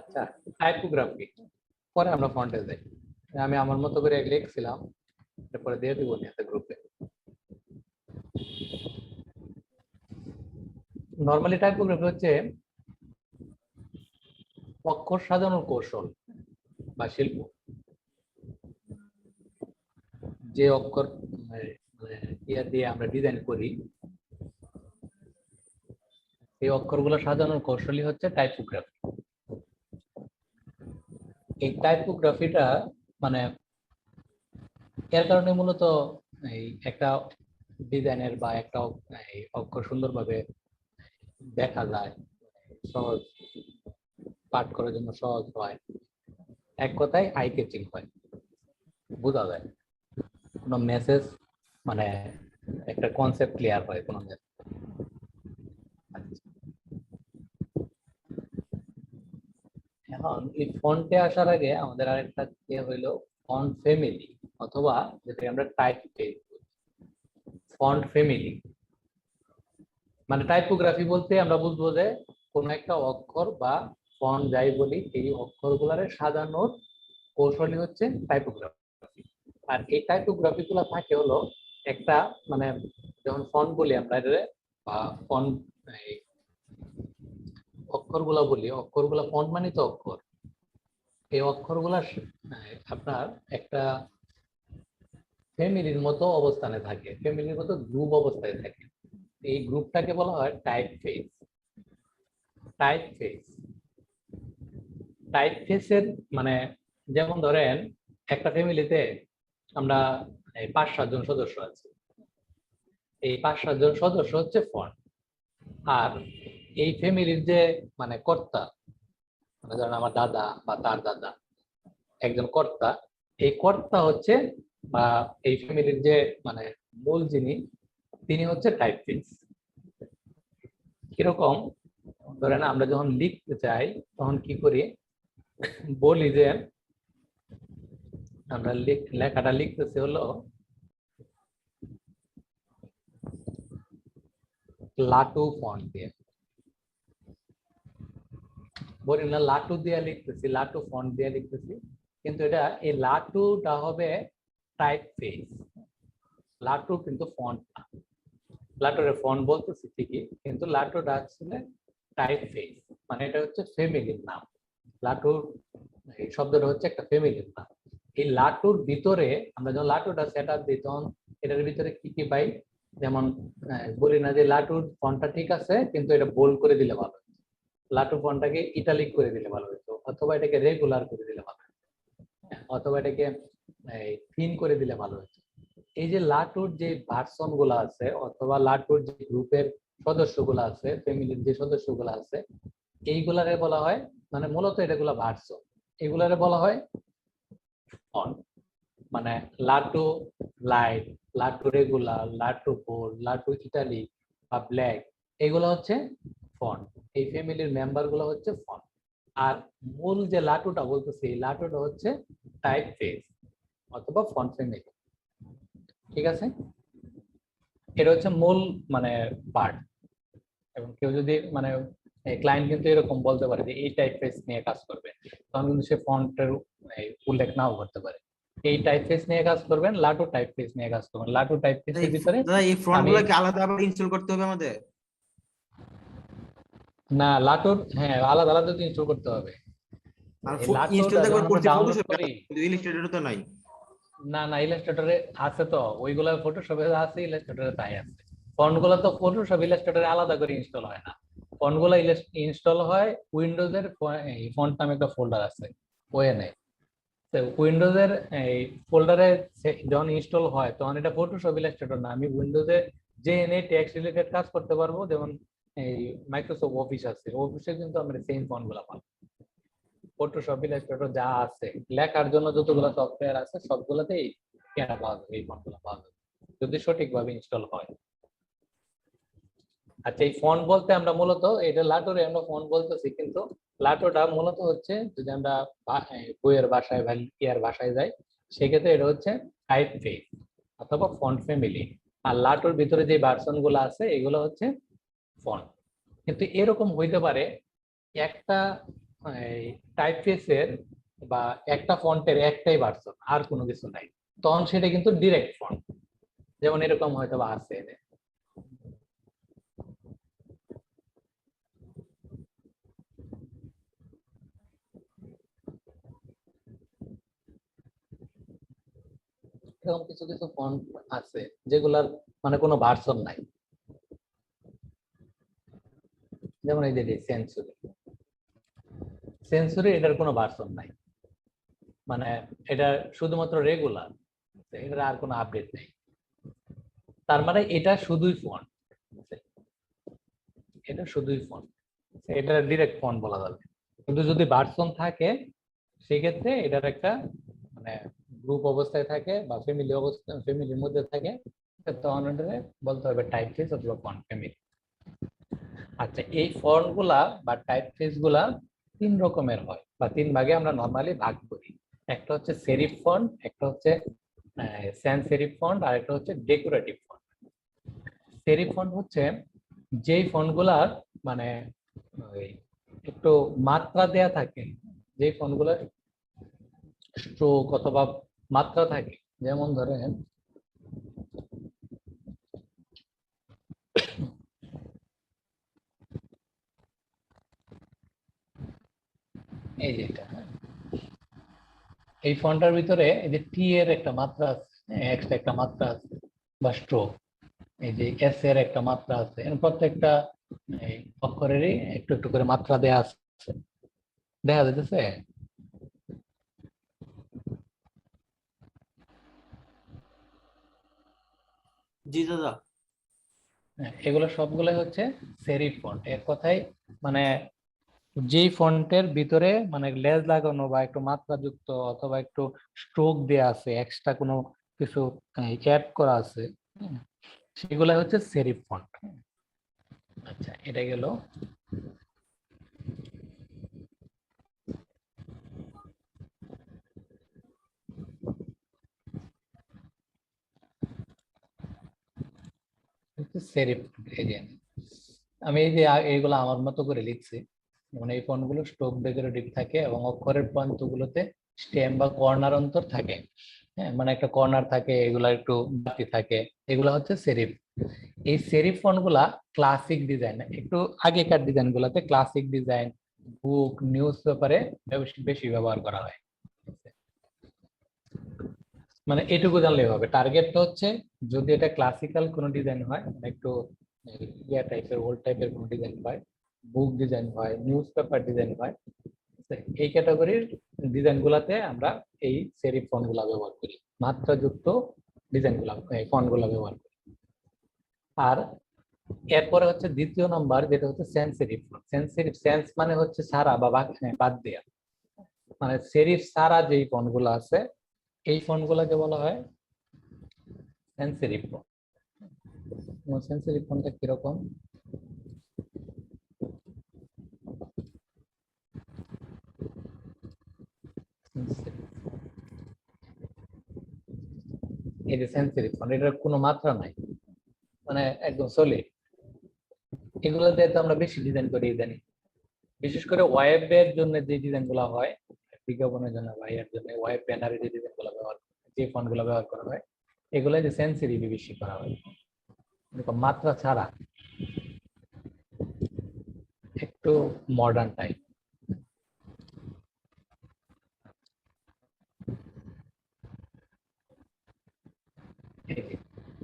আচ্ছা, টাইপোগ্রাফি পরে আমরা ফন্টে যাই। আমি আমার মতো করে লিখছিলাম, তারপরে দিয়ে দিব একটা গ্রুপে। নরমালি টাইপোগ্রাফি হচ্ছে অক্ষর সাজানোর কৌশল বা শিল্প। যে অক্ষর ইয়া দিয়ে আমরা ডিজাইন করি, এই অক্ষরগুলো সাজানোর কৌশলই হচ্ছে টাইপোগ্রাফি। এই টাইপোগ্রাফিটা মানে এর কারণে মূলত এই একটা ডিজাইনের বা একটা অক্ষর সুন্দরভাবে দেখা যায়, সহজ পাঠ করার জন্য সহজ হয়, এক কথায় আই ক্যাচিং হয়, বোঝা যায় কোনো মেসেজ, মানে একটা কনসেপ্ট ক্লিয়ার হয় কোনো মেসেজ। এখন এই ফন্টে আসার আগে আমাদের আরেকটা হইলো ফন্ট ফ্যামিলি, অথবা যেটাকে আমরা টাইপ ফন্ট ফ্যামিলি। মানে টাইপোগ্রাফি বলতে আমরা বুঝবো যে কোনো একটা অক্ষর বা ফন্ট যাই বলি, এই অক্ষরগুলারে সাজানোর কৌশলই হচ্ছে টাইপোগ্রাফি। আর এই টাইপোগ্রাফি গুলা থাকে হলো একটা, মানে যখন ফন্ট বলি আমরা বা ফন্ট অক্ষরগুলা বলি, অক্ষরগুলা ফন্ট মানে তো অক্ষর, এই অক্ষরগুলা আপনার একটা ফ্যামিলির মতো অবস্থানে থাকে, ফ্যামিলির মতো গ্রুপ অবস্থায় থাকে। এই গ্রুপটাকে বলা হয় type face. Type face type ফেসের মানে, যেমন ধরেন একটা ফ্যামিলিতে আমরা 5-7 জন সদস্য আছি, এই 5-7 জন সদস্য হচ্ছে ফন্ট। আর এই ফ্যামিলির যে মানে কর্তা, মানে ধরেন আমার দাদা বা তার দাদা একজন কর্তা, এই কর্তা হচ্ছে বা এই ফ্যামিলির যে মানে মূল যিনি, তিনি হচ্ছে টাইপ ফেস। কিরকম, ধরেন আমরা যখন লিখতে চাই তখন কি করি, বলি যে আমরা লেখাটা লিখতেছি হলো লাটু ফন্ট দিয়ে, বলি না লাটু দিয়ে লিখতেছি, লাটু ফন্ট দিয়ে লিখতেছি, কিন্তু এটা এই লাটুটা হবে টাইপ ফেস, লাটু কিন্তু ফন্ট না। লাটুরের ফন্ট বলতেছি ঠিকই, কিন্তু লাটুটা আসলে টাইপ ফেস, মানে এটা হচ্ছে ফ্যামিলির নাম। লাটুর এই শব্দটা হচ্ছে একটা ফ্যামিলির নাম। এই লাটুর ভিতরে আমরা যখন লাটুটা সেট আপ দিই, তখন এটার ভিতরে কি কি পাই, যেমন বলি না যে লাটুর ফন্টটা ঠিক আছে কিন্তু এটা বোল্ড করে দিলে ভালো হতো, লাটু ফন্টটাকে ইটালিক করে দিলে ভালো হতো, অথবা এটাকে রেগুলার করে দিলে ভালো হতো, অথবা এটাকে থিন করে দিলে ভালো হতো। এই যে লাটুর যে ভার্সন গুলো আছে, অথবা লাটুর যে গ্রুপের সদস্যগুলো আছে, ফ্যামিলির যে সদস্যগুলো আছে, এইগুলারে বলা হয়, মানে মূলত এটাগুলা ভার্সন, এগুলারে বলা হয় ফন্ট। মানে লাটু লাইট, লাটু রেগুলার, লাটু বোল্ড, লাটু ইটালিক বা ব্ল্যাক, এগুলো হচ্ছে ফন্ট। এই ফ্যামিলির মেম্বার গুলো হচ্ছে ফন্ট। আর মূল যে লাটুটা বলতেছি, এই লাটুটা হচ্ছে টাইপ ফেস অথবা ফন্ট ফ্যামিলি। ঠিক আছে, এটা হচ্ছে মূল মানে পার্ট। এবং কেউ যদি মানে ক্লায়েন্ট কিন্তু এরকম বলতে পারে যে এই টাইপ ফেস নিয়ে কাজ করবে, তখন কিন্তু সে ফন্টের উল্লেখ নাও করতে পারে। এই টাইপ ফেস নিয়ে কাজ করবেন, লাটু টাইপ ফেস নিয়ে কাজ করবেন, লাটু টাইপ ফেসের ভিতরে দাদা এই ফন্ট আমি গুলো কি আলাদা আবার ইনস্টল করতে হবে আমাদের? না লাটুর, হ্যাঁ আলাদা আলাদা ইনস্টল করতে হবে। আর এই লাটুটা ইনস্টল যখন আমরা করছি ডাউনলোড ফটোশপে, করি, কিন্তু ইলাস্ট্রেটরে তো নাই। না না ইলাস্ট্রেটরে আছে তো, ওইগুলা ফটোশপে আছে, ইলাস্ট্রেটরে তাই আছে। ফন্টগুলো তো ফটোশপ ইলাস্ট্রেটরে আলাদা করে ইনস্টল হয় না, ফন্টগুলো ইনস্টল হয় উইন্ডোজের ফন্ট নামে একটা ফোল্ডার আছে, ওএনএ। উইন্ডোজের এই ফোল্ডারে যখন ইনস্টল হয় তখন এটা ফটোশপ ইলাস্ট্রেটর না, আমি উইন্ডোজে যে এনে টেক্সট রিলেটেড কাজ করতে পারবো, যেমন এই মাইক্রোসফট অফিস আছে, অফিসে কিন্তু আমরা সেম ফন্ট গুলা পাবো। ফটোশপ ইলাস্ট্রেটর যা আছে লেখার জন্য যতগুলো সফটওয়্যার আছে সবগুলোতেই কেনা পাওয়া যাবে, এই ফন্ট গুলো পাওয়া যাবে যদি সঠিকভাবে ইনস্টল হয়। আচ্ছা, এই ফন্ট বলতে আমরা মূলত এটা লাটুরে আমরা ফন্ট বলতেছি, কিন্তু লাটুটা মূলত হচ্ছে যদি আমরা বইয়ের ভাষায় বা ইয়ার ভাষায় যাই, সেক্ষেত্রে এটা হচ্ছে টাইপ ফেস অথবা ফন্ট ফ্যামিলি। আর লাটুর ভিতরে যে ভার্সন গুলো আছে এগুলো হচ্ছে ফন্ট। কিন্তু এরকম হইতে পারে একটা টাইপ ফেসের বা একটা ফন্টের একটাই ভার্সন, আর কোনো কিছু নাই, তখন সেটা কিন্তু ডিরেক্ট ফন্ট। যেমন এরকম হয়তো বা আছে, এরকম কিছু কিছু ফন্ট আছে যেগুলার মানে কোনো ভার্সন নাই। যেমন এই যে সেঞ্চুরি, সেঞ্চুরি এটার কোনো ভার্সন নাই, মানে এটা শুধুমাত্র রেগুলার, এটার আর কোনো আপডেট নেই। তার মানে এটা শুধুই ফন্ট, এটা শুধুই ফন্ট, এটা ডিরেক্ট ফন্ট বলা যাবে। কিন্তু যদি ভার্সন থাকে সেক্ষেত্রে এটার একটা মানে গ্রুপ অবস্থায় থাকে বা ফ্যামিলি অবস্থা, ফ্যামিলির মধ্যে থাকে, তখন এটাকে বলতে হবে টাইপ ফেস অথবা ফন্ট ফ্যামিলি। আচ্ছা, এই ফন্ট গুলা বা টাইপ ফেস গুলা তিন রকমের হয় বা তিন ভাগে আমরা নর্মালি ভাগ করি। একটা হচ্ছে সেরিফ ফন্ট, একটা হচ্ছে স্যান্স সেরিফ ফন্ট, আর একটা হচ্ছে ডেকোরেটিভ ফন্ট। সেরিফ ফন্ট হচ্ছে যেই ফন্ট গুলার মানে ওই একটু মাত্রা দেয়া থাকে, যে ফন্ট গুলার স্ট্রোক অথবা মাত্রা থাকে, যেমন ধরেন এই যে এটা, এই ফন্টটার ভিতরে এই যে টি এর একটা মাত্রা আছে, এক্স একটা মাত্রা আছে, বা স্ট্রোক, এই যে এস এর একটা মাত্রা আছে, এর প্রত্যেকটা এই অক্ষরেরই একটু একটু করে মাত্রা দেয়া আছে, দেখা যাচ্ছে। জি দাদা। এগুলো সবগুলোই হচ্ছে সেরিফ ফন্ট। এর কথাই মানে যেই ফন্টের ভিতরে মানে লেজ লাগানো বা একটু মাত্রা যুক্ত অথবা একটু স্ট্রোক দেয়া আছে, এক্সট্রা কোনো কিছু অ্যাড করা আছে, সেগুলো হচ্ছে সেরিফ ফন্ট। আচ্ছা, এটা গেল। সেরিফ এরিয়ান। আমি এই যে এইগুলো আমার মতো করে লিখছি, মানে এই ফন্টগুলো স্ট্রোক ডেকোরেটিভ থাকে এবং অক্ষরের প্রান্তগুলোতে স্টেম বা কর্নার অন্তর থাকে। হ্যাঁ, মানে একটা কর্নার থাকে, এগুলা একটু বাড়তি থাকে, এগুলা হচ্ছে সেরিফ। এই সেরিফ ফন্টগুলা ক্লাসিক ডিজাইন, একটু আগেকার ডিজাইন গুলাতে ক্লাসিক ডিজাইন, বুক, নিউজ পেপারে বেশি ব্যবহার করা হয়। মানে এটুকু জানলেই হবে। টার্গেটটা হচ্ছে যদি এটা ক্লাসিক্যাল কোনো ডিজাইন হয়, মানে একটু ইয়া টাইপের, ওল্ড টাইপের কোনো ডিজাইন হয়, বুক ডিজাইন হয়, নিউজ পেপার ডিজাইন হয়, এই ক্যাটাগরির ডিজাইন গুলাতে আমরা এই সেরিফ ফন্ট গুলা ব্যবহার করি, মাত্রাযুক্ত ডিজাইন গুলা, ফন্ট গুলা ব্যবহার করি। আর এরপরে হচ্ছে দ্বিতীয় নাম্বার, যেটা হচ্ছে সেন্সিটিভ ফন্ট। সেন্সিটিভ, সেন্স মানে হচ্ছে সারা বা বাদ দেয়া, মানে সেরিফ সারা যেই ফন্ট গুলো আছে, এই ফন্ট গুলাকে বলা হয় সেন্সিটিভ ফন্ট। সেন্সিটিভ ফন্টটা কিরকম? এই যে সেন্সিটিভ ফন্ট, এটার কোনো মাত্রা নাই, মানে একদম সলিড। এগুলো দিয়ে তো আমরা বেশি ডিজাইন করি ইদানিং, বিশেষ করে ওয়েবের জন্য যে ডিজাইন গুলো হয়, বিজ্ঞাপনের জন্য বা এর জন্য ওয়েব ব্যানারে যে ডিজাইন গুলো ব্যবহার, যে ফন্ট গুলো ব্যবহার করা হয়, এগুলো যে সেন্সিটিভ বেশি করা হয়, এরকম মাত্রা ছাড়া, একটু মডার্ন টাইপ।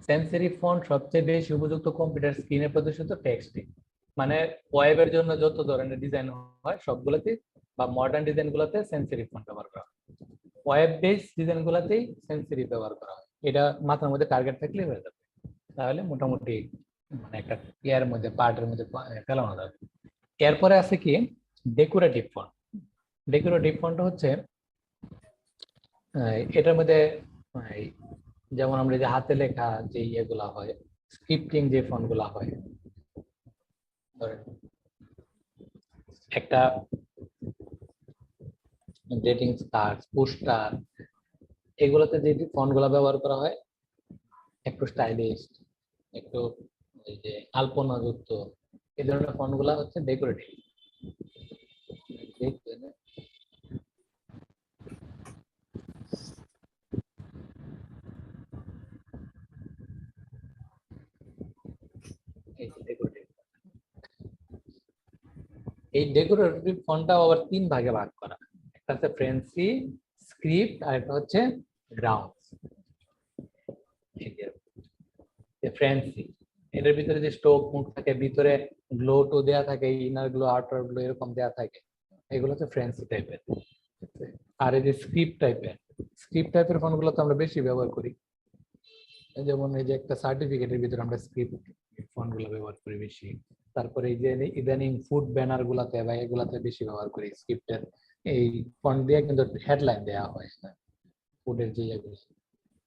সেন্সরি ফন্ট সবচেয়ে বেশি উপযুক্ত কম্পিউটার স্ক্রিনে প্রদর্শিত টেক্সটে, মানে ওয়েবের জন্য যত ধরনের ডিজাইন হয় সবগুলোতে বা মডার্ন ডিজাইন গুলোতে সেন্সরি ফন্ট ব্যবহার করা হয়, ওয়েব বেস ডিজাইন গুলোতেই সেন্সরি ব্যবহার করা হয়। এটা মাথার মধ্যে টার্গেট থাকলে হয়ে যাবে, তাহলে মোটামুটি মানে একটা ইয়ার মধ্যে, পার্টের মধ্যে ফেলানো যাবে। এরপরে আছে কি ডেকোরেটিভ ফন্ট। ডেকোরেটিভ ফন্ট হচ্ছে এটার মধ্যে যেমন আমরা যে হাতে লেখা যে ইয়েগুলা হয়, স্ক্রিপ্টিং যে ফন্ট গুলা হয়, ধরেন একটা গ্রিটিংস কার্ড, পোস্টার, এগুলোতে যে ফন্ট গুলা ব্যবহার করা হয় একটু স্টাইলিশ, একটু এই যে আলপনা যুক্ত, এই ধরনের ফন্ট গুলা হচ্ছে ডেকোরেটিভ। এই ডেকোরেটিভ ফন্টটা আবার 3 ভাগে ভাগ করা। একটা হচ্ছে ফ্যান্সি, স্ক্রিপ্ট, আর একটা হচ্ছে গ্রাউন্ডস। ফ্যান্সি এটার ভিতরে যে স্টোক মুখ থাকে, ভিতরে গ্লো টো দেয়া থাকে, ইনার গ্লো আউটার গ্লো এরকম দেয়া থাকে, এগুলো হচ্ছে ফ্যান্সি টাইপের। আর এই যে স্ক্রিপ্ট টাইপের ফন্ট গুলো তো আমরা বেশি ব্যবহার করি, যেমন এই যে একটা সার্টিফিকেটের ভিতরে আমরা স্ক্রিপ্ট ফন্ট গুলো ব্যবহার করি বেশি। তারপরে এই যে ইদানিং ফুড ব্যানার গুলাতে বা এগুলাতে বেশি ব্যবহার করি স্ক্রিপ্টের এই ফন্ট দিয়ে, কিন্তু হেডলাইন দেওয়া হয় ফুডের যে ইয়েগুলো।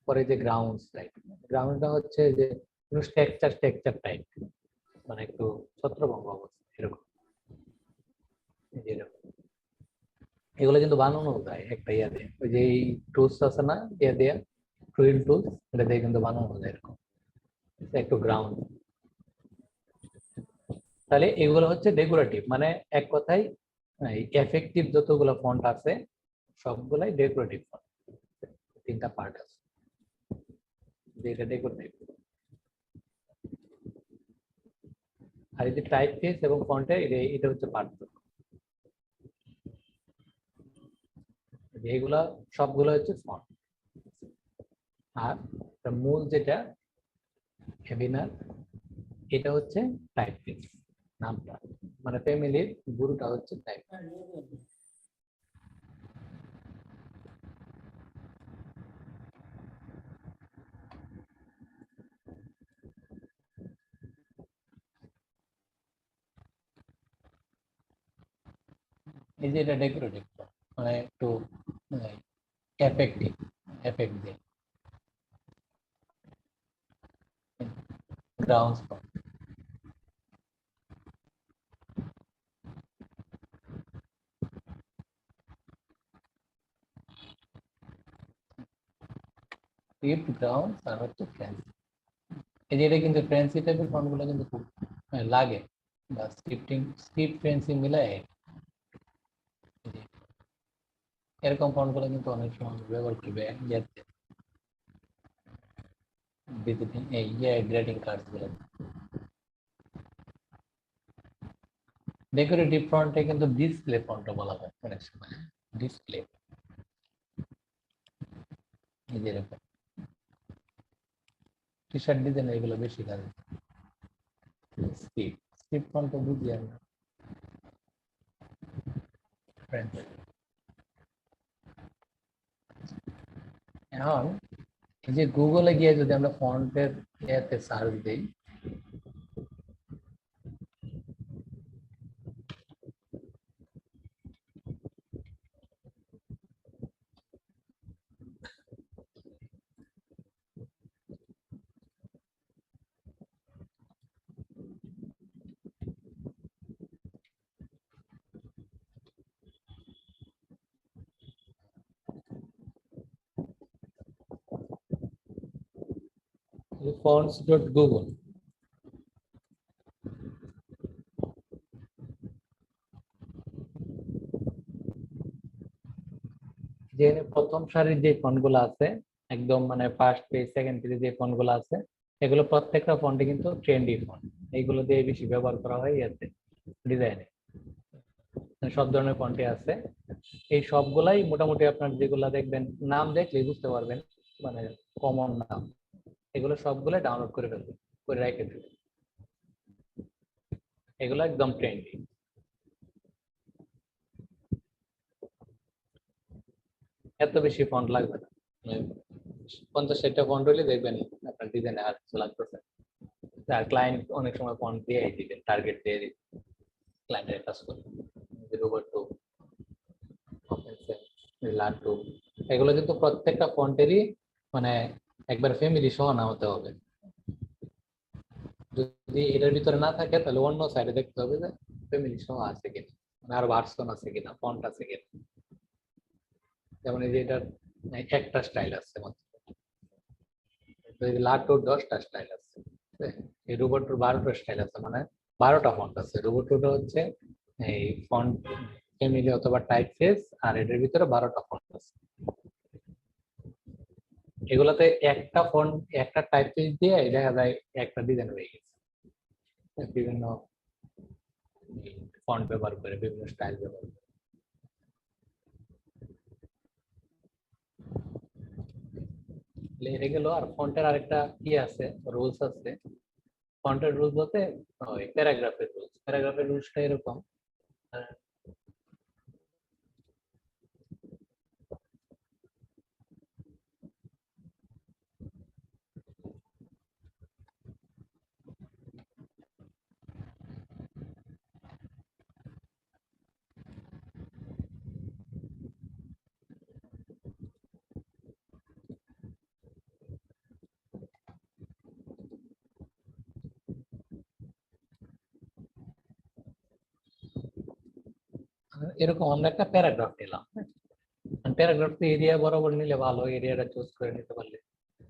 পরে যে গ্রাউন্ডটা হচ্ছে যে স্ট্রাকচার টাইপ, মানে একটু ছত্রভঙ্গ অবস্থা এরকম। এগুলো কিন্তু বানানো যায় একটা ইয়াতে, ওই যে টুলস আছে না ইয়া দেয়া, টুইল টুলস, এটা দিয়ে কিন্তু বানানো যায় এরকম একটু গ্রাউন্ড। তাহলে এগুলো হচ্ছে ডেকোরেটিভ, মানে এক কথায় এফেক্টিভ যতগুলো ফন্ট আছে সবগুলাই ডেকোরেটিভ ফন্ট। 3টা পার্ট আছে, যেটা ডেকোরেটিভ। আর এই যে টাইপ ফেস এবং ফন্টের এটা হচ্ছে পার্থক্য। এগুলা সবগুলো হচ্ছে ফন্ট, আর মূল যেটা হেভিনার এটা হচ্ছে টাইপ ফেস নামটা, মানে ফ্যামিলির গুরুটা হচ্ছে টাইপ। এই যে এটা ডেকোরেটিভ, মানে একটু এফেক্টিভ, এফেক্ট দিয়ে গ্রাউন্ড ফন্ট। স্ক্রিপ্ট, গ্রাউন্ড, আর হচ্ছে ফ্যান্সি। এই যে এটা কিন্তু ফ্যান্সি টাইপের ফন্ট গুলো কিন্তু খুব লাগে, বা স্ক্রিপ্ট ফ্যান্সি মিলায় এরকম ফন্ট গুলো কিন্তু অনেক সময় ব্যবহার করবে এই গ্রেডিং কার্ড গুলো। ডেকোরেটিভ ফন্টে কিন্তু ডিসপ্লে ফন্ট বলা হয় অনেক সময়, ডিসপ্লে এই যে এরকম টি শার্ট ডিজাইন এগুলো বেশি কাজে। স্ক্রিপ্ট ফন্ট তো বুঝি আমরা। এখন এই যে গুগলে গিয়ে যদি আমরা ফন্টের ইয়েতে সার্চ দিই, fonts.google, যে প্রথম সারির যে ফন্ট গুলো আছে, একদম মানে ফার্স্ট পেজ সেকেন্ড পেজে যে ফন্ট গুলো আছে, এগুলো প্রত্যেকটা ফন্টে কিন্তু ট্রেন্ডি ফন্ট, এইগুলো দিয়ে বেশি ব্যবহার করা হয় ইয়াতে ডিজাইনে। সব ধরনের ফন্টে আছে, এই সবগুলাই মোটামুটি আপনার যেগুলা দেখবেন নাম দেখলে বুঝতে পারবেন, মানে কমন নাম, এগুলো সবগুলো ডাউনলোড করে ফেলবেন, করে রেখে দেবেন, এগুলো একদম ট্রেন্ডি। এত বেশি ফন্ট লাগবে না, 50-60টা ফন্ট হলে দেখবেন আপনার ডিজাইনে আর কিছু লাগতেছে। আর ক্লায়েন্ট অনেক সময় ফন্ট দিয়ে দিবেন, টার্গেট দিয়ে দিবেন, ক্লায়েন্টের কাজ করবেন। রোবটো, লাটু, এগুলো কিন্তু প্রত্যেকটা ফন্টেরই মানে একবার ফ্যামিলি সহ নামাতে হবে। যদি এটার ভিতরে না থাকে তাহলে অন্য সাইডে দেখতে হবে যে ফ্যামিলি সহ আছে কিনা, মানে আরো ভার্সন আছে কিনা, ফন্ট আছে কিনা। যেমন এই যে এটার একটা স্টাইল আছে মাত্র, লাটুর 10টা স্টাইল আছে, এই রোবটর 12টা স্টাইল আছে, মানে 12টা ফন্ট আছে। রোবটটা হচ্ছে এই ফন্ট ফ্যামিলি অথবা টাইপ ফেস, আর এটার ভিতরে 12টা ফন্ট আছে। এগুলাতে একটা ফন্ট একটা টাইপ ফেস দিয়ে দেখা যায় একটা ডিজাইন হয়ে গেছে। বিভিন্ন ফন্ট ব্যবহার করে, বিভিন্ন স্টাইল ব্যবহার করে। এটা গেল। আর ফন্টের আরেকটা কি আছে, রুলস আছে। ফন্টের রুলস বলতে ওই প্যারাগ্রাফের রুলস। প্যারাগ্রাফের রুলসটা এরকম। আহ, এরকম আমরা একটা প্যারাগ্রাফ নিলাম। প্যারাগ্রাফ এরিয়া বরাবর নিলে ভালো, এরিয়াটা চুজ করে নিতে পারলে।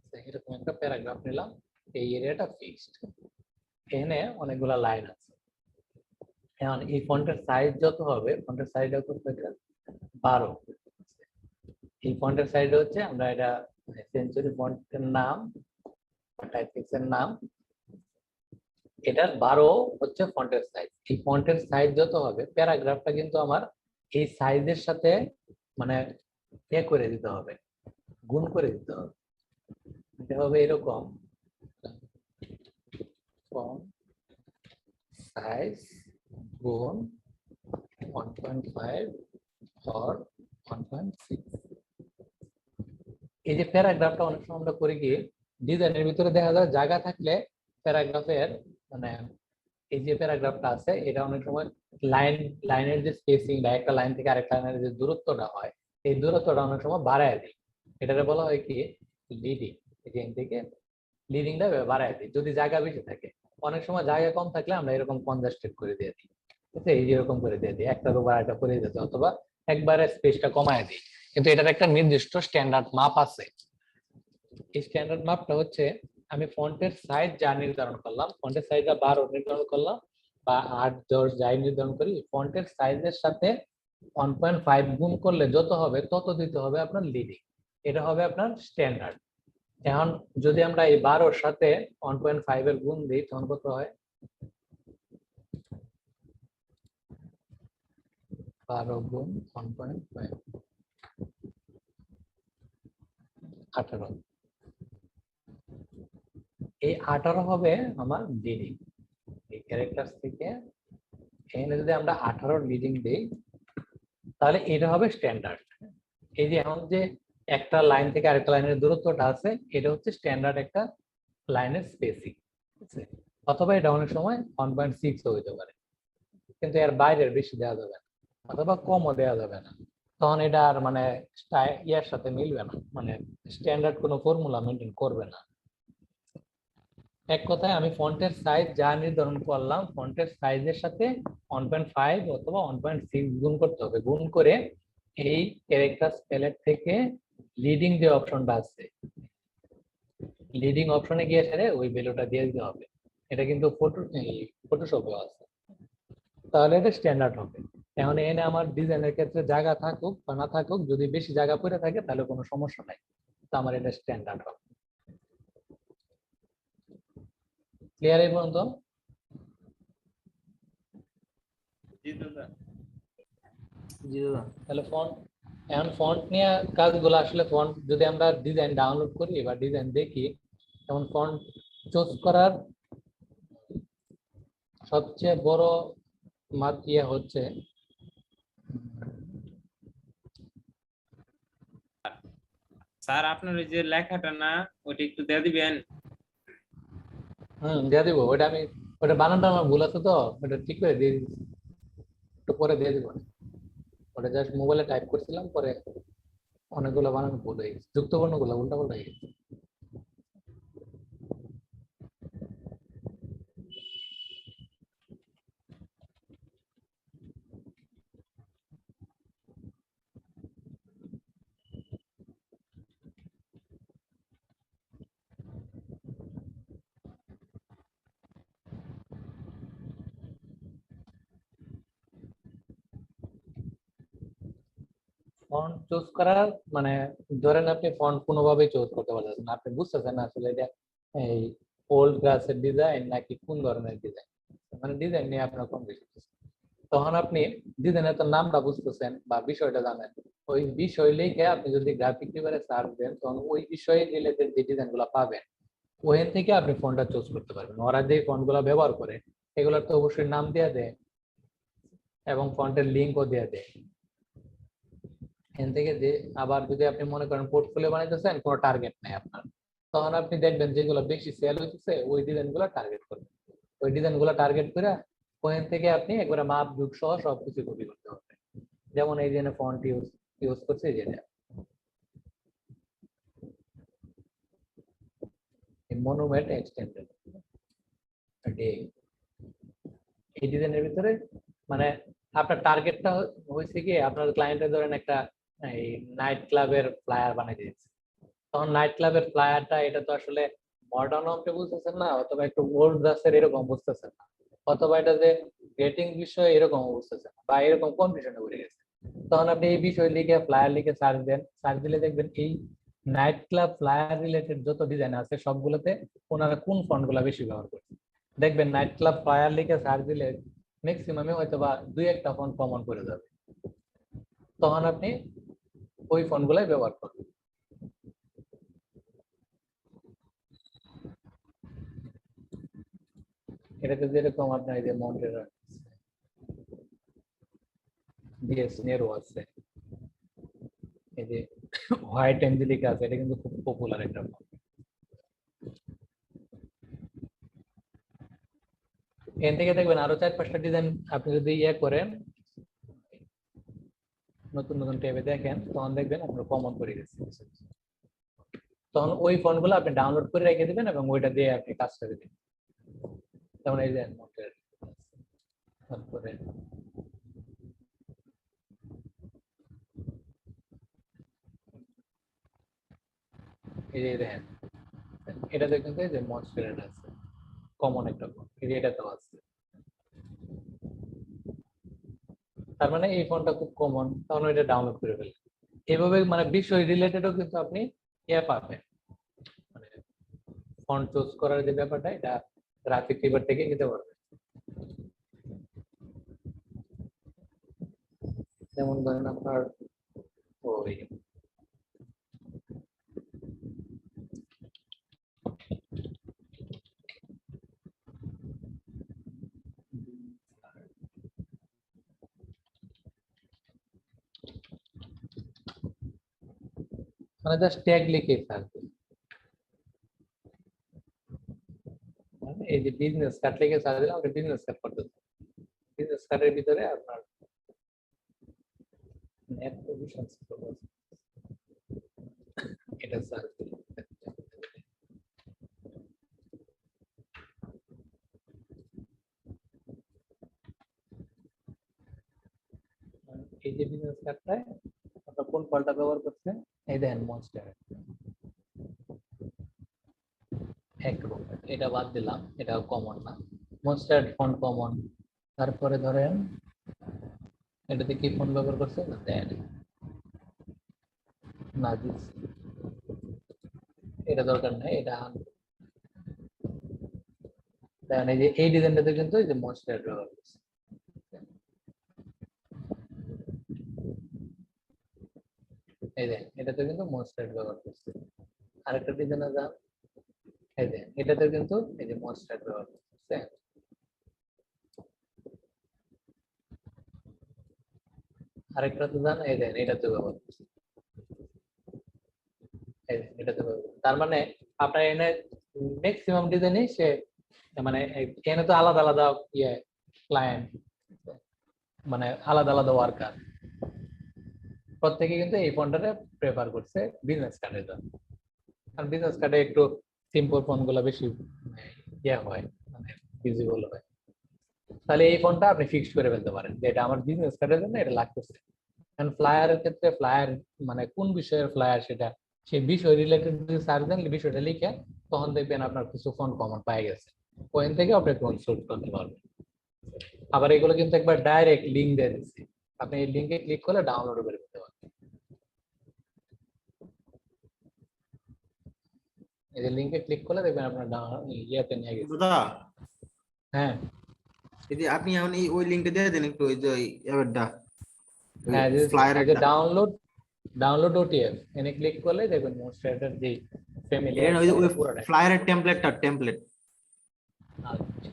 তো এরকম একটা প্যারাগ্রাফ নিলাম, এই এরিয়াটা ফিক্সড। এখানে অনেকগুলা লাইন আছে। এখন এই ফন্টের সাইজ যত হবে, ফন্টের সাইজ যত হবে 12। এই ফন্টের সাইজ হচ্ছে, আমরা এটা সেঞ্চুরি ফন্টের নাম, টাইপিক্সের নাম, এটার 12 হচ্ছে ফন্টের সাইজ। এই ফন্টের সাইজ যত হবে, প্যারাগ্রাফটা কিন্তু আমার এই সাইজের সাথে মানে এ করে দিতে হবে, গুণ করে দিতে হবে। এটা হবে এরকম, ফন্ট সাইজ গুণ 1.5 or 1.6। এই যে প্যারাগ্রাফটা অনেক সময় আমরা করি কি, ডিজাইনের ভিতরে দেখা যায় জায়গা থাকলে প্যারাগ্রাফের মানে এই যে প্যারাগ্রাফটা আছে, এটা অনেক সময় লাইনের যে স্পেসিং বা একটা লাইন থেকে আরেকটা লাইনের যে দূরত্বটা হয়, এই দূরত্বটা অনেক সময় বাড়ায় দিই। এটাকে বলা হয় কি লিডিং। এখান থেকে লিডিংটা বাড়ায় দিই যদি জায়গা বেশি থাকে। অনেক সময় জায়গা কম থাকলে আমরা এরকম কনজাস্টেড করে দিয়ে দিই, ঠিক আছে, এই যে এরকম করে দিয়ে দিই, একটার উপর আরেকটা করে দিতে, অথবা একবারে স্পেসটা কমায় দিই। কিন্তু এটার একটা নির্দিষ্ট স্ট্যান্ডার্ড মাপ আছে। এই স্ট্যান্ডার্ড মাপটা হচ্ছে, আমি ফন্টের সাইজ যা নির্ধারণ করলাম, ফন্টের সাইজটা 12 নির্ধারণ করলাম বা 8, 10 যাই নির্ধারণ করি, ফন্টের সাইজের সাথে 1.5 গুণ করলে যত হবে তত দিতে হবে আপনার লিডিং। এটা হবে আপনার স্ট্যান্ডার্ড। এখন যদি আমরা এই 12 সাথে 1.5 এর গুণ দিই, তখন কত হয়? 12 গুণ 1.5, 18। এই 18 হবে আমার লিডিং। এই ক্যারেক্টার থেকে এখানে যদি আমরা 18 লিডিং দিই, তাহলে এটা হবে স্ট্যান্ডার্ড। এই যে এখন যে একটা লাইন থেকে আরেকটা লাইনের দূরত্বটা আছে, এটা হচ্ছে স্ট্যান্ডার্ড একটা লাইনের স্পেসিং, ঠিক আছে। অথবা এটা অনেক সময় 1.6 হইতে পারে, কিন্তু এর বাইরের বেশি দেওয়া যাবে না, অথবা কমও দেওয়া যাবে না। তখন এটা আর মানে ইয়ার সাথে মিলবে না, মানে স্ট্যান্ডার্ড কোনো ফর্মুলা মেনটেন করবে না। এক কথায় আমি ফন্টের সাইজ যা নির্ধারণ করলাম, ফন্টের সাইজের সাথে 1.5 অথবা 1.6 গুণ করতে হবে। গুণ করে এই ক্যারেক্টার প্যালেট থেকে লিডিং যে অপশনটা আছে, লিডিং অপশনে গিয়ে সেরে ওই ভ্যালুটা দিয়ে দিতে হবে। এটা কিন্তু ফটোশপে আছে, তাহলে এটা স্ট্যান্ডার্ড হবে। এখন এনে আমার ডিজাইনের ক্ষেত্রে জায়গা থাকুক বা না থাকুক, যদি বেশি জায়গা পড়ে থাকে তাহলে কোনো সমস্যা নাই, তো আমার এটা স্ট্যান্ডার্ড হবে। ক্লিয়ার এই পর্যন্ত? জি দাদা। জি দাদা। তাহলে ফন্ট, এখন ফন্ট নিয়ে কাজগুলো আসলে, ফন্ট যদি আমরা ডিজাইন ডাউনলোড করি বা ডিজাইন দেখি, তখন ফন্ট চুজ করার সবচেয়ে বড় মাত ইয়ে হচ্ছে স্যার আপনার ওই যে লেখাটা না, ওটা একটু দিয়ে দিবেন। দিয়ে দিব। ওটা আমি, ওটা বানানটা আমার ভুল আছে তো, ওটা ঠিক করে দিয়ে দিচ্ছি, একটু পরে দিয়ে দিব। ওটা জাস্ট মোবাইলে টাইপ করছিলাম, পরে অনেকগুলো বানান ভুল হয়ে গেছে, যুক্তবর্ণ গুলো উল্টা পাল্টা হয়ে গেছে। ফন্ট চুজ করার মানে ধরেন আপনি ফন্ট কোনোভাবেই চুজ করতে পারতেছেন না, আপনি বুঝতেছেন না আসলে এটা এই ওল্ড ক্লাসের ডিজাইন নাকি কোন ধরনের ডিজাইন, মানে ডিজাইন নিয়ে আপনার কনফিউশন। তখন আপনি ডিজাইনের তো নামটা বুঝতেছেন বা বিষয়টা জানেন, ওই বিষয় লিখে আপনি যদি গ্রাফিক ডিজাইনে সার্চ দেন তখন ওই বিষয়ে রিলেটেড যে ডিজাইন গুলো পাবেন ওখান থেকে আপনি ফন্টটা চুজ করতে পারবেন। ওরা যে ফন্ট গুলো ব্যবহার করে এগুলোর তো অবশ্যই নাম দেওয়া দেয় এবং ফন্টের লিঙ্কও দেওয়া দেয়। এখান থেকে যে আবার যদি আপনি মনে করেন পোর্টফোলিও বানাইতেছেন, কোনো টার্গেট নাই আপনার, তখন আপনি দেখবেন যেগুলো বেশি সেল হইতেছে ওই ডিজাইন গুলো টার্গেট করবেন, ওই ডিজাইন গুলো টার্গেট করে ওখান থেকে আপনি একবারে মাপ যুগ সহ সবকিছু কপি করতে পারবেন। যেমন এই যে ফন্ট ইউজ করছে যেটা মনুমেন্ট এক্সটেন্ডেড, এই ডিজাইনের ভিতরে মানে আপনার টার্গেটটা হয়েছে কি আপনার ক্লায়েন্টের ধরেন একটা এই নাইট ক্লাবের ফ্লায়ার বানিয়ে দিয়েছে, তখন নাইট ক্লাবের ফ্লায়ারটা এটা তো আসলে মডার্ন আপনি বুঝতেছেন না, অথবা একটু ওল্ড ক্লাসের এরকম বুঝতেছেন না, অথবা এটা যে রেটিং বিষয় এরকম বুঝতেছেন না, বা এরকম কনফিউশনে পড়ে গেছে, তখন আপনি এই বিষয় লিখে ফ্লায়ার লিখে সার্চ দেন, সার্চ দিলে দেখবেন এই নাইট ক্লাব ফ্লায়ার রিলেটেড যত ডিজাইন আছে সবগুলোতে ওনারা কোন ফন্ট গুলা বেশি ব্যবহার করছে। দেখবেন নাইট ক্লাব ফ্লায়ার লিখে সার্চ দিলে ম্যাক্সিমামে হয়তো বা দুই একটা ফন্ট কমন করে যাবে, তখন আপনি ওই ফন্ট গুলাই ব্যবহার করবেন। এটাতে যেরকম আপনার এই যে মন্টেরা ডিএস নেরো আছে, এই যে হোয়াইট এঞ্জেলিকা আছে, এটা কিন্তু খুব পপুলার একটা ফন্ট। এখান থেকে দেখবেন আরো 4-5টা ডিজাইন আপনি যদি ইয়ে করেন নতুন নতুন ট্যাবে দেখেন তখন দেখবেন আপনার কমন করে গেছে, তখন ওই ফন্ট গুলো আপনি ডাউনলোড করে রেখে দিবেন এবং ওইটা দিয়ে আপনি কাজ করে দিবেন। যেমন এই যে মন্টের, তারপরে এই যে দেখেন এটা দেখবেন যে মনস্টার আছে কমন একটা ফন্ট, এই যে এটাতেও আছে, তার মানে এই ফন্টটা খুব কমন, তখন ওইটা ডাউনলোড করে ফেলবেন। এইভাবে মানে বিষয় রিলেটেডও কিন্তু আপনি ইয়ে পাবেন, মানে ফন্ট চুজ করার যে ব্যাপারটা এটা গ্রাফিক কিবোর্ড থেকে নিতে পারবেন। যেমন ধরেন আপনার ওই মানে জাস্ট ট্যাগ লিখে থাকবে, এই যে বিজনেস কার্ড লিখে সার্চ দিলাম ওটা বিজনেস কার্ড করতে, বিজনেস কার্ডের ভিতরে আপনার নেট পজিশন এটা সার্চ দিলাম, এই যে বিজনেস কার্ডটায় আপনার কোন ফলটা ব্যবহার করছেন, এই দেখেন মনস্টার অ্যাক্রো, এটা বাদ দিলাম, এটা কমন না, মনস্টার ফন্ট কমন। তারপরে ধরেন এটাতে কি ফন্ট ব্যবহার করছে দেন নাজিস, এটা দরকার নেই, এটা দেখেন এই যে এই ডিজাইনটাতে কিন্তু এই যে মনস্টার ব্যবহার করছে, এই দেখেন এটাতে কিন্তু মনস্টার ব্যবহার করছে। আরেকটা ডিজাইনে যান, এই দেখেন এটাতে কিন্তু এই যে মনস্টার ব্যবহার করছে। আরেকটা তো জান, এই দেখেন এটাতে ব্যবহার করছে, এই দেখেন এটাতে ব্যবহার করছে। তার মানে আপনার এনে ম্যাক্সিমাম ডিজাইনই সে মানে এখানে তো আলাদা আলাদা ইয়ে ক্লায়েন্ট, মানে আলাদা আলাদা ওয়ার্কার, প্রত্যেকে কিন্তু এই ফন্টটা প্রেফার করছে বিজনেস কার্ডের জন্য, কারণ বিজনেস কার্ডে একটু সিম্পল ফন্ট গুলো বেশি ইয়ে হয়, মানে ভিজিবল হয়। তাহলে এই ফন্টটা আপনি ফিক্সড করে ফেলতে পারেন যে এটা আমার বিজনেস কার্ডের জন্য এটা লাগতেছে। কারণ ফ্লায়ারের ক্ষেত্রে ফ্লায়ার মানে কোন বিষয়ের ফ্লায়ার সেটা সেই বিষয় রিলেটেড যদি সার্চ দেন বিষয়টা লিখে তখন দেখবেন আপনার কিছু ফন্ট কমন পাই গেছে, ওখান থেকে আপনি ফন্ট চুজ করতে পারবেন। আবার এগুলো কিন্তু একবার ডাইরেক্ট লিঙ্ক দিয়ে দিচ্ছি, আপনি এই লিঙ্কে ক্লিক করলে ডাউনলোড করে নিতে পারবেন। এই যে লিংকে ক্লিক করলে দেখবেন আপনার ইয়াতে নিয়ে গেছে। দাদা হ্যাঁ এই যে আপনি এখন এই ওই লিংকটা দিয়ে দেন একটু, ওই যে এবারটা হ্যাঁ, এই যে ফ্লায়ারটা ডাউনলোড ওটিএফ এনে ক্লিক করলে দেখবেন মোস্ট্রেটের যে ফ্যামিলি এর আছে ওই ওই পুরোটা। ফ্লায়ারের টেমপ্লেট আচ্ছা,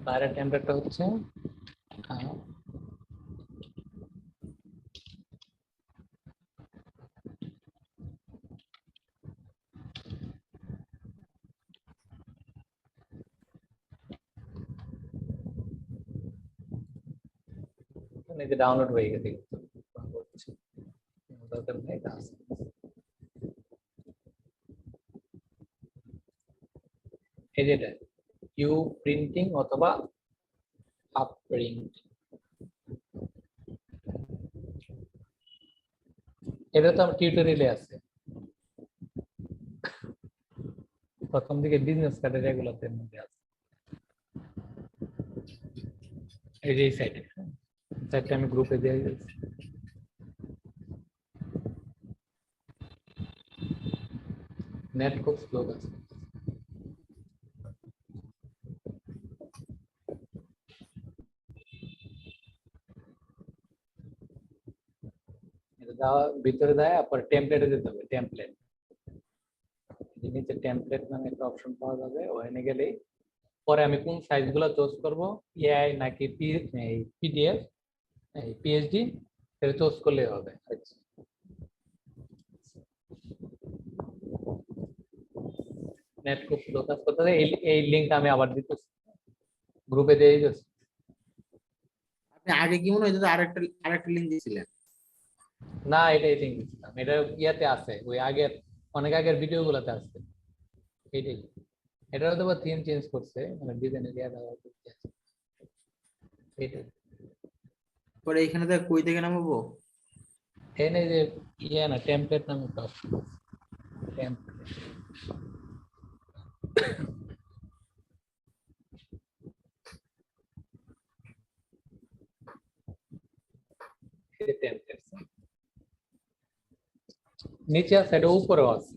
বাইরের টেমপ্লেটটা হচ্ছে এই যে ডাউনলোড হয়ে গেছে কিন্তু দরকার নেই, এটা আছে। এই যেটা ইউ প্রিন্টিং অথবা আপ প্রিন্ট, এটা তো আমার টিউটোরিয়ালে আছে। প্রথম দিকে বিজনেস কার্ডের এগুলোতে মধ্যে আছে। এই যে এই সাইটে আমি গ্রুপে দিয়ে দিয়েছি। নেট খুব স্লো আছে। এটা দেওয়া ভিতরে দেয়, তারপর টেমপ্লেটে যেতে হবে। টেমপ্লেট নিচে টেমপ্লেট নামে একটা অপশন পাওয়া যাবে, ওখানে গেলেই পরে আমি কোন সাইজগুলো চুজ করব, এআই নাকি পিডিএফ পিএইচডি, সেটা চুজ করলেই হবে। আচ্ছা, নেট খুব স্লো কাজ করতে, এই লিঙ্কটা আমি আবার দিতেছি, গ্রুপে দিয়ে দিতেছি। আপনি আগে কি মনে হয় যে আরেকটা লিংক দিয়েছিলেন? না, এটাই লিঙ্ক দিচ্ছিলাম, এটা ইয়াতে আছে, ওই আগের অনেক আগের ভিডিও গুলোতে আছে। এটাই, এটা হয়তো বা থিম চেঞ্জ করছে, মানে ডিজাইনের ইয়া দেওয়া করতে আছে। এটাই পরে এখানে থেকে কই থেকে নামাবো? এখানে যে ইয়া না, টেমপ্লেট নামে একটা অপশন আছে, টেমপ্লেট। এই যে টেমপ্লেট নিচে আছে, এটা উপরেও আছে।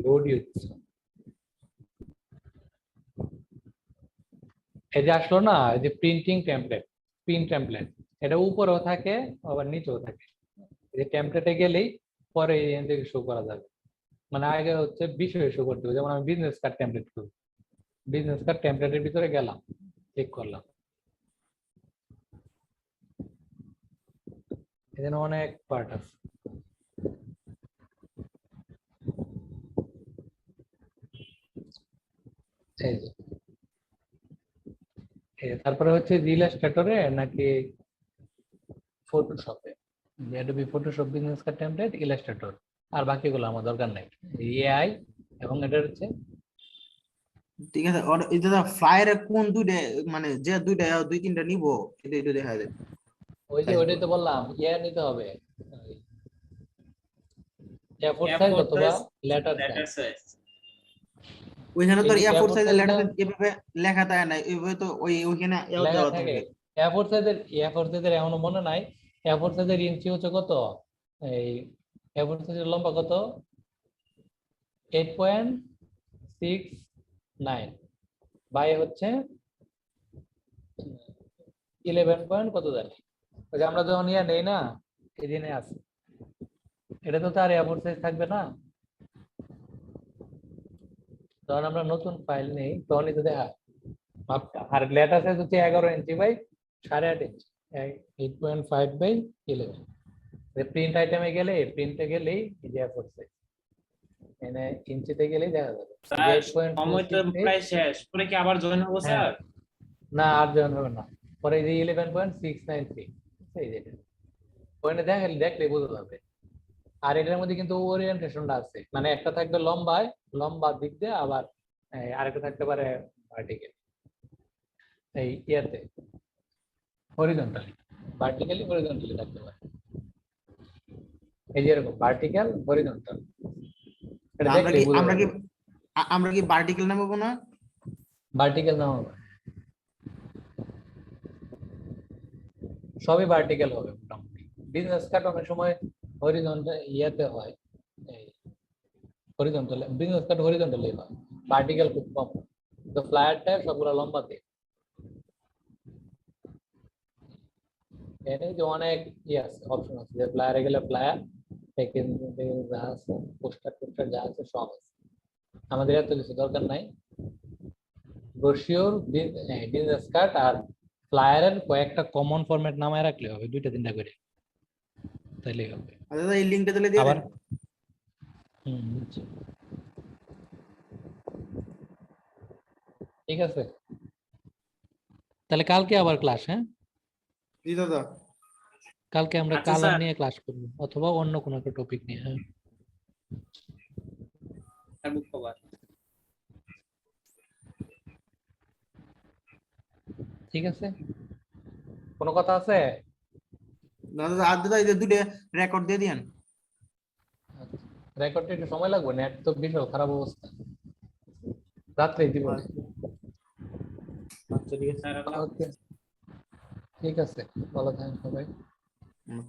লোড ইউজ, এই যে আসলো না, এই যে প্রিন্টিং টেমপ্লেট, প্রিন্ট টেমপ্লেট, এটা উপরেও থাকে আবার নিচেও থাকে। এই যে টেমপ্লেটে গেলেই পরে এখান থেকে শো করা যাবে। মানে আগে হচ্ছে বিষয় শো করতে হবে, যেমন আমি বিজনেস কার্ড টেমপ্লেট করি, বিজনেস কার্ড টেমপ্লেটের ভিতরে গেলাম, ক্লিক করলাম, এখানে অনেক পার্ট আছে। এই যে তারপরে হচ্ছে ইলাস্ট্রেটরে নাকি ফটোশপে, Adobe Photoshop, business card template, Illustrator, আর বাকিগুলো আমার দরকার নাই। এআই এবং এটা হচ্ছে ঠিক আছে, এই দাদা ফ্লায়ারে কোন দুইটা, মানে যে দুইটা দুই তিনটা নিবো, এটা একটু দেখা দেন। ওই যে ওইটাই তো বললাম, ইয়া নিতে হবে, A4 সাইজ অথবা লেটার লেটার সাইজ। সাইজ। ওইখানে তো এই যে A4 A4 সাইজের সাইজটা লেটার এভাবে লেখা থাকে না, এইভাবে তো ওইখানে এও লেখা দেওয়া থাকে। থাকে। A4 সাইজের এখনো মনে নাই। A4 সাইজের ইঞ্চি হচ্ছে কত, এই A4 সাইজের লম্বা কত, 8.69 বাই হচ্ছে 11 পয়েন্ট কত জানি। ওই যে আমরা যখন ইয়া নেই না, এই দিনে আছে, এটা তো তার A4 সাইজ থাকবে না। যখন আমরা নতুন ফাইল নেই তখনই তো দেখা মাপটা। আর লেটার সাইজ হচ্ছে 11 inch by 8.5 inch, 8.5 by 11। Print আইটেমে গেলে, প্রিন্টে গেলেই এই যে A4 সাইজ, মানে ইঞ্চিতে গেলেই দেখা যাবে। স্যার সময় তো প্রায় শেষ, পরে কি আবার জয়েন হবো হ্যাঁ, স্যার? না আর জয়েন হবে না, পরে এই যে 11.693, এই যে ওখানে দেখলে বোঝা যাবে। আর এটার মধ্যে কিন্তু ওরিয়েন্টেশনটা আছে, মানে একটা থাকবে লম্বায়, লম্বা দিক দিয়ে, আবার আরেকটা থাকতে পারে ভার্টিক্যাল, এই ইয়াতে হরিজন্টালি, ভার্টিক্যালি হরিজন্টালি থাকতে পারে। এই যে এরকম ভার্টিক্যাল হরিজন্টাল, এটা আমরা দেখলে কি বোঝা আমরা কি যাবে। আমরা কি ভার্টিক্যাল নামাবো না? ভার্টিক্যাল না হবে, সবই ভার্টিক্যাল হবে মোটামুটি, বিজনেস কার্ড অনেক সময় হরিজন্টাল ইয়াতে হয়, হরিজন্টাল বিজনেস কার্ড হরিজন্টালি হয়, ভার্টিক্যাল খুব কম, তো ফ্লায়ারটা সবগুলো লম্বাতে। এটাই যে অনেক ইয়ে আছে, অপশন আছে, যে ফ্লায়ারে গেলে ফ্লায়ার, যা আছে পোস্টার টোস্টার যা আছে সব আছে, আমাদের এত কিছু দরকার নাই। ব্রোশিওর, বিজনেস কার্ড আর ফ্লায়ারের কয়েকটা কমন ফরম্যাট নামায় রাখলে হবে, 2-3টা করে, তাইলেই হবে। আর দাদা এই লিংকটা তাহলে দিয়ে আবার দেন। আচ্ছা। ঠিক আছে, তাহলে কালকে আবার ক্লাস, হ্যাঁ জি দাদা। কালকে আমরা আচ্ছা, কালার স্যার। নিয়ে ক্লাস করব, অথবা অন্য কোনো একটা টপিক নিয়ে। হ্যাঁ খবর। ঠিক আছে, কোনো কথা আছে? না দাদা, আর দাদা এই যে দুটো রেকর্ড দিয়ে দিয়েন। রেকর্ডে একটু সময় লাগবে, নেট তো বিশাল খারাপ অবস্থা, রাত্রেই দিব। আচ্ছা ঠিক আছে। স্যার, আল্লাহ ওকে, ঠিক আছে, ভালো থাকেন সবাই। হুম।